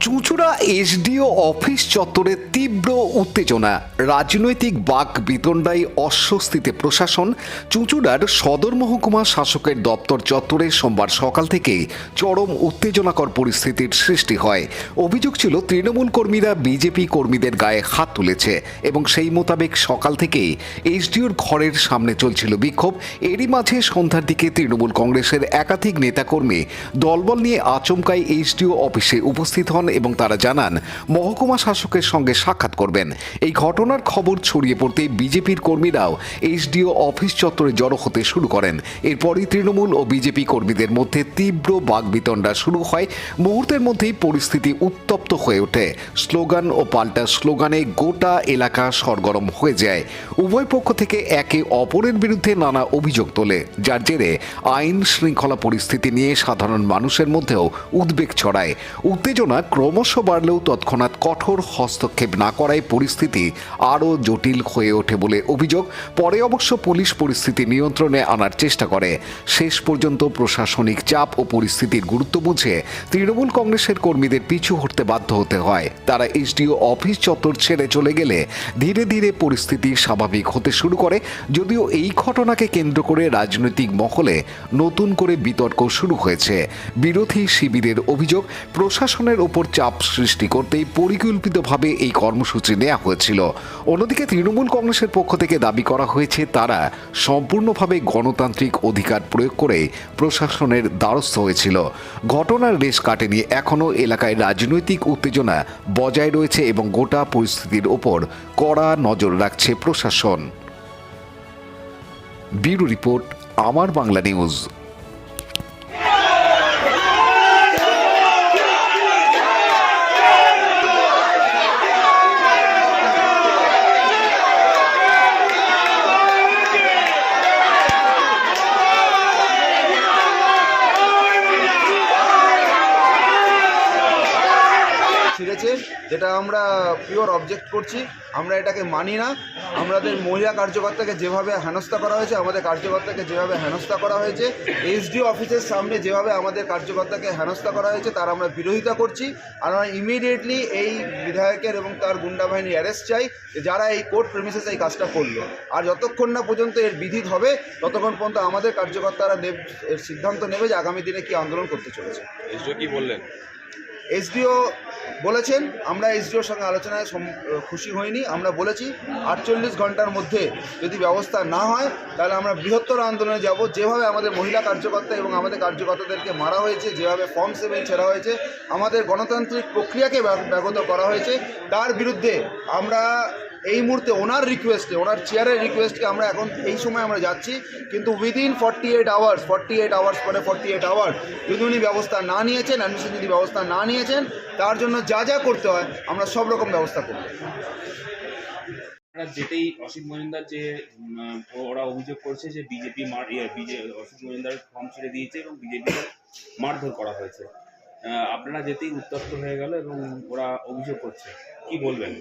চুঁচুড়া SDO office চত্বরে তীব্র উত্তেজনা, রাজনৈতিক বাক বিতণ্ডায় অস্বস্তিতে প্রশাসন। চুঁচুড়ার সদর মহকুমা শাসকের দপ্তর চত্বরে সোমবার সকাল থেকে চরম উত্তেজনাকর পরিস্থিতির সৃষ্টি হয়। অভিযোগ ছিল তৃণমূল কর্মীরা বিজেপি কর্মীদের গায়ে হাত তুলেছে এবং সেই মোতাবেক সকাল থেকেই এসডিওর ঘরের সামনে চলছিল বিক্ষোভ। এরই মাঝে সন্ধ্যার দিকে তৃণমূল কংগ্রেসের একাধিক নেতাকর্মী দলবল নিয়ে আচমকাই এসডিও অফিসে উপস্থিত হন এবং তারা জানান মহকুমা শাসকের সঙ্গে সাক্ষাৎ করবেন। এই ঘটনার খবর ছড়িয়ে পড়তে বিজেপির কর্মীরাও এসডিও অফিস চত্বরে জড়ো হতে শুরু করেন। এরপরই তৃণমূল ও বিজেপি কর্মীদের মধ্যে তীব্র বাকবিতণ্ডা শুরু হয়। মুহূর্তের মধ্যেই পরিস্থিতি উত্তপ্ত হয়ে ওঠে। স্লোগান ও পাল্টা স্লোগানে গোটা এলাকা সরগরম হয়ে যায়। উভয় পক্ষ থেকে একে অপরের বিরুদ্ধে নানা অভিযোগ তোলে, যার জেরে আইন শৃঙ্খলা পরিস্থিতি নিয়ে সাধারণ মানুষের মধ্যেও উদ্বেগ ছড়ায়। উত্তেজনা ক্রমশ বাড়লেও তৎক্ষণাৎ কঠোর হস্তক্ষেপ না করায় পরিস্থিতি আরও জটিল হয়ে ওঠে বলে অভিযোগ। পরে অবশ্য পুলিশ পরিস্থিতি নিয়ন্ত্রণে আনার চেষ্টা করে। শেষ পর্যন্ত প্রশাসনিক চাপ ও পরিস্থিতির গুরুত্ব বুঝে তৃণমূল কংগ্রেসের কর্মীদের পিছু হটতে বাধ্য হতে হয়। তারা এসডিও অফিস চত্বর ছেড়ে চলে গেলে ধীরে ধীরে পরিস্থিতি স্বাভাবিক হতে শুরু করে। যদিও এই ঘটনাকে কেন্দ্র করে রাজনৈতিক মহলে নতুন করে বিতর্ক শুরু হয়েছে। বিরোধী শিবিরের অভিযোগ, প্রশাসনের ওপর চাপ সৃষ্টি করতেই পরিকল্পিতভাবে এই কর্মসূচি নেওয়া হয়েছিল। অন্যদিকে তৃণমূল কংগ্রেসের পক্ষ থেকে দাবি করা হয়েছে তারা সম্পূর্ণভাবে গণতান্ত্রিক অধিকার প্রয়োগ করে প্রশাসনের দ্বারস্থ হয়েছিল। ঘটনার রেশ কাটেনি। এখনও এলাকায় রাজনৈতিক উত্তেজনা বজায় রয়েছে এবং গোটা পরিস্থিতির ওপর কড়া নজর রাখছে প্রশাসন। ব্যুরো রিপোর্ট, আমার বাংলা নিউজ। ছিঁড়েছে, যেটা আমরা পিওর অবজেক্ট করছি। আমরা এটাকে মানি না। আমাদের মহিলা কার্যকর্তাকে যেভাবে হেনস্থা করা হয়েছে, আমাদের কার্যকর্তাকে যেভাবে হেনস্থা করা হয়েছে, এসডিও অফিসের সামনে যেভাবে আমাদের কার্যকর্তাকে হেনস্থা করা হয়েছে, তার আমরা বিরোধিতা করছি। আর আমরা ইমিডিয়েটলি এই বিধায়কের এবং তার গুন্ডা বাহিনীর অ্যারেস্ট চাই, যারা এই কোর্ট প্রেমিসেস এই কাজটা করলো। আর যতক্ষণ না পর্যন্ত এর বিধি হবে, ততক্ষণ পর্যন্ত আমাদের কার্যকর্তারা এর সিদ্ধান্ত নেবে যে আগামী দিনে কি আন্দোলন করতে চলেছে। এসডিও কি বললেন? এসডিও বলেছেন, আমরা এসডিওর সঙ্গে আলোচনায় খুশি হইনি। আমরা বলেছি 48 ঘন্টার মধ্যে যদি ব্যবস্থা না হয় তাহলে আমরা বৃহত্তর আন্দোলনে যাব। যেভাবে আমাদের মহিলা কার্যকর্তা এবং আমাদের কার্যকর্তাদেরকে মারা হয়েছে, যেভাবে ফর্ম 7 ছেড়া হয়েছে, আমাদের গণতান্ত্রিক প্রক্রিয়াকে ব্যাহত করা হয়েছে, তার বিরুদ্ধে আমরা এই মুহূর্তে ওনার রিকোয়েস্টে, ওনার চেয়ারের রিকোয়েস্টকে আমরা এখন এই সময় আমরা যাচ্ছি। কিন্তু উইদিন 48 আওয়ার্স পরে 48 আওয়ার যদি উনি ব্যবস্থা না নিয়েছেন, অ্যাডমিনিস্ট্রেশন যদি ব্যবস্থা না নিয়েছেন, তার জন্য যা যা করতে হয় আমরা সব রকম ব্যবস্থা করব। যেটাই অসিত মজুমদার যে ওরা অভিযোগ করছে যে বিজেপি অসিত মজুমদার ফর্ম ছেড়ে দিয়েছে এবং বিজেপিকে মারধর করা হয়েছে। আপনারা যেতেই উত্তপ্ত হয়ে গেল এবং ওরা অভিযোগ করছে, কি বলবেন?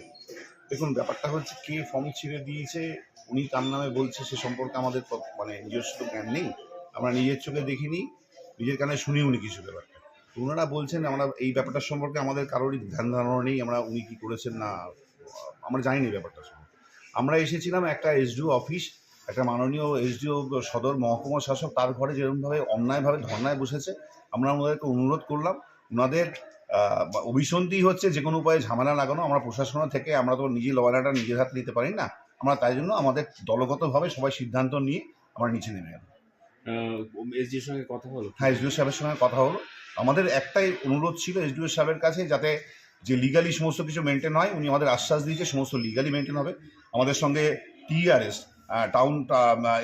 দেখুন, ব্যাপারটা হচ্ছে কে ফর্ম ছিঁড়ে দিয়েছে, উনি তার নামে বলছে, সে সম্পর্কে আমাদের নিজস্ব জ্ঞান নেই। আমরা নিজের চোখে দেখিনি, নিজের কানে শুনি উনি কিছু ব্যাপারটা। ওনারা বলছেন, আমরা এই ব্যাপারটা সম্পর্কে আমাদের কারোরই ধ্যান ধারণা নেই। আমরা উনি কী করেছেন না আমরা জানি না ব্যাপারটা সম্পর্কে। আমরা এসেছিলাম একটা এসডিও অফিস, একটা মাননীয় এসডিও সদর মহকুমা শাসক, তার ঘরে যেরকমভাবে অন্যায়ভাবে ধর্নায় বসেছে, আমরা ওনাদেরকে অনুরোধ করলাম। ওনাদের অভিসন্ধি হচ্ছে যে কোনো উপায়ে ঝামেলা লাগানো। আমরা প্রশাসন থেকে আমরা তো নিজে লড়াইটা নিজের হাতে নিতে পারি না। আমরা তাই জন্য আমাদের দলগতভাবে সবাই সিদ্ধান্ত নিয়ে আমরা নিচে নেমে গেলাম। এসডিওর সঙ্গে কথা হলো? হ্যাঁ, এসডিও সাহেবের সঙ্গে কথা হলো। আমাদের একটাই অনুরোধ ছিল এসডিও সাহেবের কাছে, যাতে যে লিগালি সমস্ত কিছু মেনটেন হয়। উনি আমাদের আশ্বাস দিয়েছে সমস্ত লিগালি মেনটেন হবে। আমাদের সঙ্গে TRS town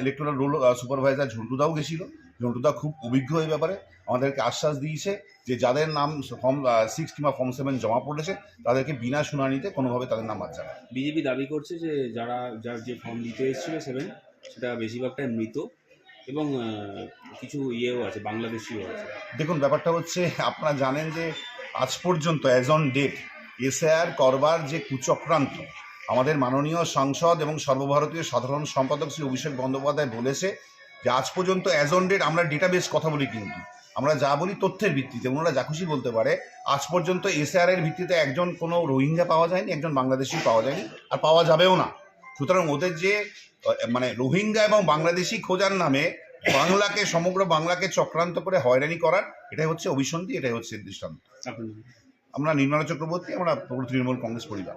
electoral roll supervisor ঝন্টুদাও গেছিলো। ঝন্টুদা খুব অভিজ্ঞ এই ব্যাপারে, আমাদেরকে আশ্বাস দিয়েছে যে যাদের নাম ফর্ম 6 কিংবা ফর্ম 7 জমা পড়েছে তাদেরকে বিনা শুনানিতে কোনোভাবে তাদের নাম বাদ যাবে। বিজেপি দাবি করছে যে যার যে ফর্ম দিতে এসেছিল 7, সেটা বেশিরভাগটাই মৃত এবং কিছু ইয়েও আছে, বাংলাদেশিও আছে। দেখুন, ব্যাপারটা হচ্ছে, আপনারা জানেন যে আজ পর্যন্ত অ্যাজ অন ডেট এসআইআর করবার যে কুচক্রান্ত আমাদের মাননীয় সাংসদ এবং সর্বভারতীয় সাধারণ সম্পাদক শ্রী অভিষেক বন্দ্যোপাধ্যায় বলেছে যে আজ পর্যন্ত অ্যাজ অন ডেট, আমরা ডেটাবেস কথা বলি কিন্তু আমরা যা বলি তথ্যের ভিত্তিতে, ওনারা যা খুশি বলতে পারে। আজ পর্যন্ত এসআর এর ভিত্তিতে একজন কোনো রোহিঙ্গা পাওয়া যায়নি, একজন বাংলাদেশি পাওয়া যায়নি, আর পাওয়া যাবেও না। সুতরাং ওদের যে মানে রোহিঙ্গা এবং বাংলাদেশি খোঁজার নামে বাংলাকে, সমগ্র বাংলাকে চক্রান্ত করে হয়রানি করার, এটাই হচ্ছে অভিসন্ধি, এটাই হচ্ছে দৃষ্টান্ত। আমরা নির্মলা চক্রবর্তী, আমরা তৃণমূল কংগ্রেস পরিবার।